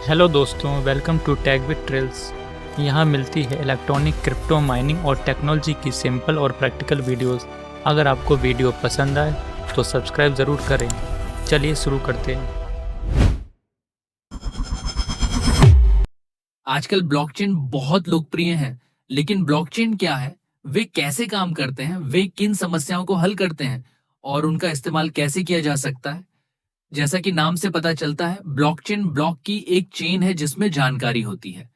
Hello दोस्तों, welcome to tech with trails. यहाँ मिलती है इलेक्ट्रॉनिक, क्रिप्टो, माइनिंग और टेक्नोलॉजी की सिंपल और प्रैक्टिकल वीडियोस। अगर आपको वीडियो पसंद आए तो सब्सक्राइब ज़रूर करें। चलिए शुरू करते हैं। आजकल ब्लॉकचेन बहुत लोकप्रिय है, लेकिन ब्लॉकचेन क्या है, वे कैसे काम करते हैं, वे किन समस्याओं को हल करते हैं और उनका इस्तेमाल कैसे किया जा सकता है। जैसा कि नाम से पता चलता है, ब्लॉकचेन ब्लॉक की एक चेन है जिसमें जानकारी होती है।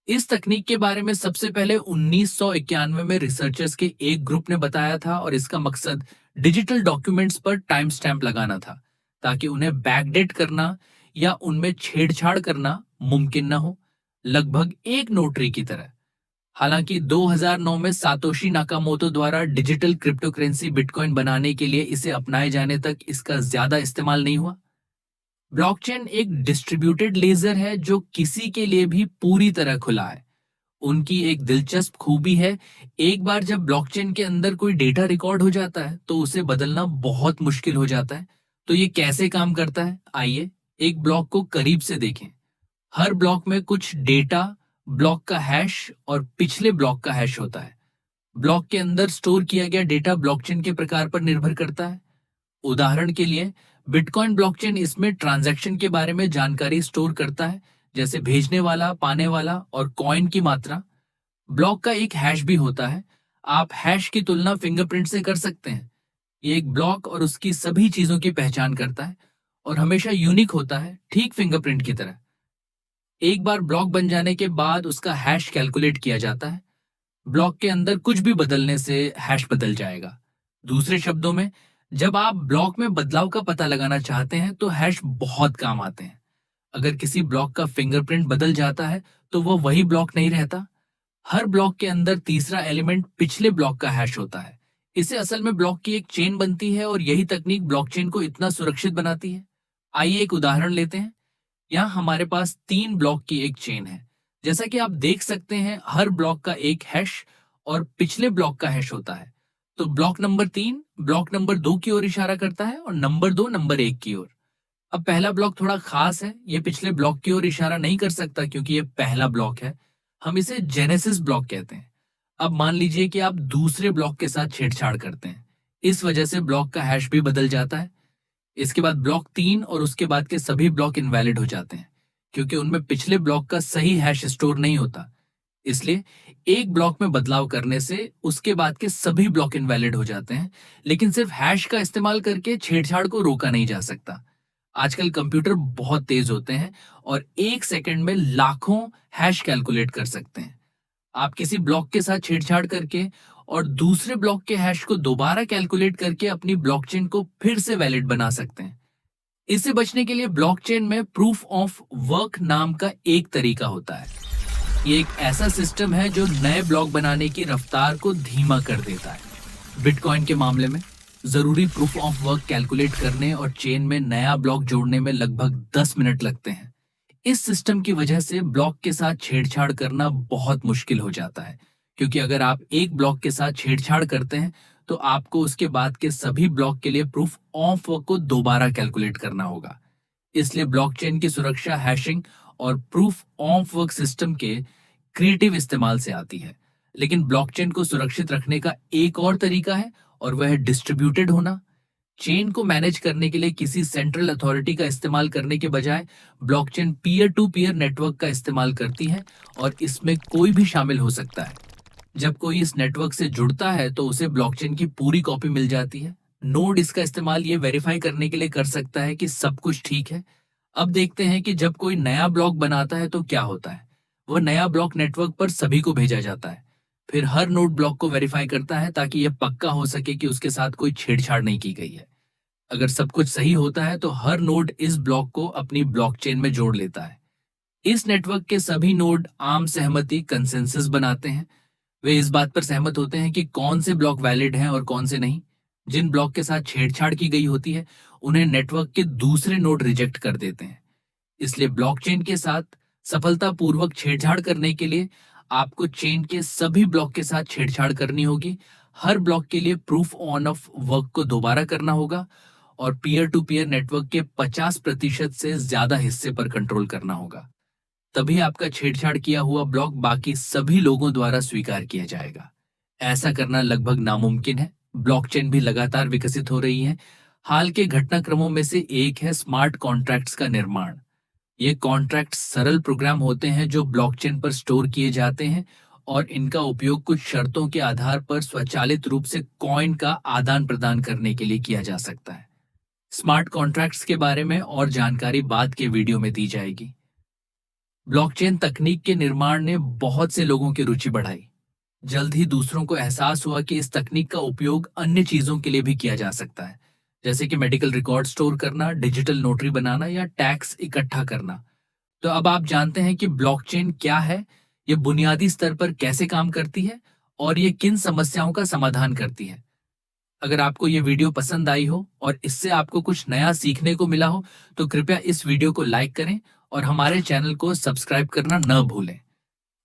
इस तकनीक के बारे में सबसे पहले 1991 में रिसर्चर्स के एक ग्रुप ने बताया था और इसका मकसद डिजिटल डॉक्यूमेंट्स पर टाइम स्टैंप लगाना था, ताकि उन्हें बैकडेट करना या उनमें छेड़छाड़ करना मुमकिन न हो, लगभग एक नोटरी की तरह। हालांकि 2009 में सातोशी नाकामोतो द्वारा डिजिटल क्रिप्टोकरेंसी बिटकॉइन बनाने के लिए इसे अपनाए जाने तक इसका ज्यादा इस्तेमाल नहीं हुआ। ब्लॉकचेन एक डिस्ट्रीब्यूटेड लेजर है जो किसी के लिए भी पूरी तरह खुला है। उनकी एक दिलचस्प खूबी है, एक बार जब ब्लॉकचेन के अंदर कोई डेटा रिकॉर्ड हो जाता है तो उसे बदलना बहुत मुश्किल हो जाता है। तो ये कैसे काम करता है, आइए एक ब्लॉक को करीब से देखें। हर ब्लॉक में कुछ डेटा, ब्लॉक का हैश और पिछले ब्लॉक का हैश होता है। ब्लॉक के अंदर स्टोर किया गया डेटा ब्लॉकचेन के प्रकार पर निर्भर करता है। उदाहरण के लिए बिटकॉइन ब्लॉकचेन इसमें ट्रांजैक्शन के बारे में जानकारी स्टोर करता है, जैसे भेजने वाला, पाने वाला और कॉइन की मात्रा। ब्लॉक का एक हैश भी होता है। आप हैश की तुलना फिंगरप्रिंट से कर सकते हैं। ये एक ब्लॉक और उसकी सभी चीजों की पहचान करता है और हमेशा यूनिक होता है, ठीक फिंगरप्रिंट की तरह। एक बार ब्लॉक बन जाने के बाद उसका हैश कैलकुलेट किया जाता है। ब्लॉक के अंदर कुछ भी बदलने से हैश बदल जाएगा। दूसरे शब्दों में, जब आप ब्लॉक में बदलाव का पता लगाना चाहते हैं तो हैश बहुत काम आते हैं। अगर किसी ब्लॉक का फिंगरप्रिंट बदल जाता है तो वह वही ब्लॉक नहीं रहता। हर ब्लॉक के अंदर तीसरा एलिमेंट पिछले ब्लॉक का हैश होता है। इससे असल में ब्लॉक की एक चेन बनती है और यही तकनीक ब्लॉकचेन को इतना सुरक्षित बनाती है। आइए एक उदाहरण लेते हैं। यहाँ हमारे पास 3 ब्लॉक की एक चेन है। जैसा कि आप देख सकते हैं, हर ब्लॉक का एक हैश और पिछले ब्लॉक का हैश होता है। तो ब्लॉक नंबर 3 ब्लॉक नंबर 2 की ओर इशारा करता है और नंबर 2 नंबर 1 की ओर। अब पहला ब्लॉक थोड़ा खास है, ये पिछले ब्लॉक की ओर इशारा नहीं कर सकता क्योंकि ये पहला ब्लॉक है। हम इसे जेनेसिस ब्लॉक कहते हैं। अब मान लीजिए कि आप दूसरे ब्लॉक के साथ छेड़छाड़ करते हैं, इस वजह से ब्लॉक का हैश भी बदल जाता है। इसके बाद ब्लॉक 3 और उसके बाद के सभी ब्लॉक इनवैलिड हो जाते हैं, क्योंकि उनमें पिछले ब्लॉक का सही हैश स्टोर नहीं होता। इसलिए एक ब्लॉक में बदलाव करने से उसके बाद के सभी ब्लॉक इनवैलिड हो जाते हैं, लेकिन सिर्फ हैश का इस्तेमाल करके छेड़छाड़ को रोका नहीं जा सकता। आजकल कंप्यूटर बहुत तेज होते हैं और 1 सेकंड में लाखों हैश कैलकुलेट कर सकते हैं। आप किसी ब्लॉक के साथ छेड़छाड़ करके और दूसरे ब्लॉक के हैश को दोबारा कैलकुलेट करके अपनी ब्लॉकचेन को फिर से वैलिड बना सकते हैं। इससे बचने के लिए ब्लॉकचेन में प्रूफ ऑफ वर्क नाम का एक तरीका होता है। ये एक ऐसा सिस्टम है जो नए ब्लॉक बनाने की रफ्तार को धीमा कर देता है। बिटकॉइन के मामले में जरूरी प्रूफ ऑफ वर्क कैलकुलेट करने और चेन में नया ब्लॉक जोड़ने में लगभग 10 मिनट लगते हैं। इस सिस्टम की वजह से ब्लॉक के साथ छेड़छाड़ करना बहुत मुश्किल हो जाता है, क्योंकि अगर आप एक ब्लॉक के साथ छेड़छाड़ करते हैं तो आपको उसके बाद के सभी ब्लॉक के लिए प्रूफ ऑफ वर्क को दोबारा कैलकुलेट करना होगा। इसलिए ब्लॉकचेन की सुरक्षा हैशिंग और प्रूफ ऑफ वर्क सिस्टम के क्रिएटिव इस्तेमाल से आती है। लेकिन ब्लॉकचेन को सुरक्षित रखने का एक और तरीका है और वह है डिस्ट्रीब्यूटेड होना। चेन को मैनेज करने के लिए किसी सेंट्रल अथॉरिटी का इस्तेमाल करने के बजाय blockchain peer to peer network का इस्तेमाल करती है और इसमें कोई भी शामिल हो सकता है। जब कोई इस नेटवर्क से जुड़ता है तो उसे ब्लॉकचेन की पूरी कॉपी मिल जाती है। नोड इसका इस्तेमाल ये वेरीफाई करने के लिए कर सकता है कि सब कुछ ठीक है। अब देखते हैं कि जब कोई नया ब्लॉक बनाता है तो क्या होता है। वह नया ब्लॉक नेटवर्क पर सभी को भेजा जाता है। फिर हर नोड ब्लॉक को वेरीफाई करता है ताकि यह पक्का हो सके कि उसके साथ कोई छेड़छाड़ नहीं की गई है। अगर सब कुछ सही होता है तो हर नोड इस ब्लॉक को अपनी ब्लॉकचेन में जोड़ लेता है। इस नेटवर्क के सभी नोड आम सहमति कंसेंसस बनाते हैं। वे इस बात पर सहमत होते हैं कि कौन से ब्लॉक वैलिड हैं और कौन से नहीं। जिन ब्लॉक के साथ छेड़छाड़ की गई होती है उन्हें नेटवर्क के दूसरे नोड रिजेक्ट कर देते हैं। इसलिए ब्लॉकचेन के साथ सफलतापूर्वक छेड़छाड़ करने के लिए आपको चेन के सभी ब्लॉक के साथ छेड़छाड़ करनी होगी। हर ब्लॉक के लिए प्रूफ ऑन ऑफ वर्क को दोबारा करना होगा और पीयर टू पीयर नेटवर्क के 50% से ज्यादा हिस्से पर कंट्रोल करना होगा। तभी आपका छेड़छाड़ किया हुआ ब्लॉक बाकी सभी लोगों द्वारा स्वीकार किया जाएगा। ऐसा करना लगभग नामुमकिन है। ब्लॉकचेन भी लगातार विकसित हो रही है। हाल के घटनाक्रमों में से एक है स्मार्ट कॉन्ट्रैक्ट्स का निर्माण। ये कॉन्ट्रैक्ट्स सरल प्रोग्राम होते हैं जो ब्लॉकचेन पर स्टोर किए जाते हैं और इनका उपयोग कुछ शर्तों के आधार पर स्वचालित रूप से कॉइन का आदान प्रदान करने के लिए किया जा सकता है। स्मार्ट कॉन्ट्रैक्ट्स के बारे में और जानकारी बाद के वीडियो में दी जाएगी। ब्लॉकचेन तकनीक के निर्माण ने बहुत से लोगों की रुचि बढ़ाई। जल्द ही दूसरों को एहसास हुआ कि इस तकनीक का उपयोग अन्य चीजों के लिए भी किया जा सकता है, जैसे कि मेडिकल रिकॉर्ड स्टोर करना, डिजिटल नोटरी बनाना या टैक्स इकट्ठा करना। तो अब आप जानते हैं कि ब्लॉकचेन क्या है, ये बुनियादी स्तर पर कैसे काम करती है और ये किन समस्याओं का समाधान करती है। अगर आपको ये वीडियो पसंद आई हो और इससे आपको कुछ नया सीखने को मिला हो तो कृपया इस वीडियो को लाइक करें और हमारे चैनल को सब्सक्राइब करना न भूलें।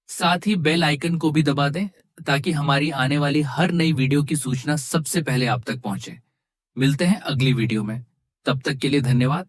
साथ ही बेल आइकन को भी दबा दें ताकि हमारी आने वाली हर नई वीडियो की सूचना सबसे पहले आप तक पहुंचे। मिलते हैं अगली वीडियो में। तब तक के लिए धन्यवाद।